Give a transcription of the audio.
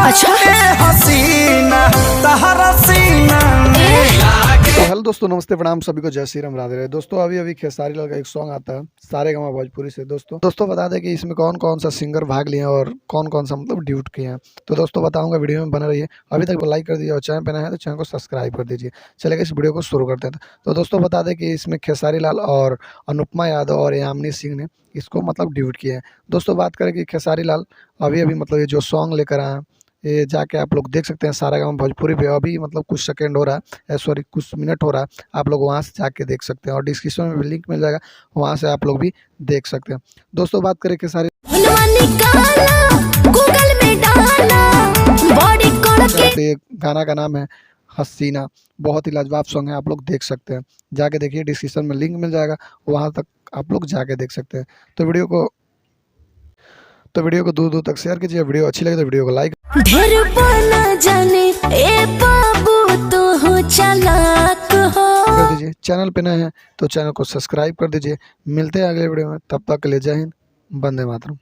अच्छा हसीना तहरा सीना तो हेलो दोस्तों, नमस्ते, प्रणाम सभी को, जय श्री राम, राधे राधे। दोस्तों अभी खेसारी लाल का एक सॉन्ग आता है सारेगामा भोजपुरी से। दोस्तों बता दें कि इसमें कौन कौन सा सिंगर भाग लिए हैं और कौन कौन सा मतलब ड्यूट किए हैं। तो दोस्तों बताऊंगा, वीडियो में बना रहिए। अभी तक लाइक कर दीजिए और चैनल पे नया है तो चैनल को सब्सक्राइब कर दीजिए। चलिए इस वीडियो को शुरू करते हैं। तो दोस्तों बता दें कि इसमें खेसारी लाल और अनुपमा यादव और यामिनी सिंह ने इसको मतलब ड्यूट किए हैं। दोस्तों बात करें कि खेसारी लाल अभी मतलब ये जो सॉन्ग लेकर आए हैं, ये जाके आप लोग देख सकते हैं सारेगामा भोजपुरी पे। अभी मतलब कुछ सेकंड हो रहा है, सॉरी कुछ मिनट हो रहा है। आप लोग वहाँ से जाके देख सकते हैं और डिस्क्रिप्शन में भी लिंक मिल जाएगा, वहाँ से आप लोग भी देख सकते हैं। दोस्तों बात करें कि सारे तो ये गाना का नाम है हसीना। बहुत ही लाजवाब सॉन्ग है, आप लोग देख सकते हैं, जाके देखिए, डिस्क्रिप्शन में लिंक मिल जाएगा, वहाँ तक आप लोग जाके देख सकते हैं। तो वीडियो को दूर दूर तक शेयर कीजिए। वीडियो अच्छी लगे तो वीडियो को लाइक जाने ए बाबू तो हो चालाक हो। कर दीजिए। चैनल पे नए हैं तो चैनल को सब्सक्राइब कर दीजिए। मिलते हैं अगले वीडियो में, तब तक के लिए जय हिंद, वंदे मातरम।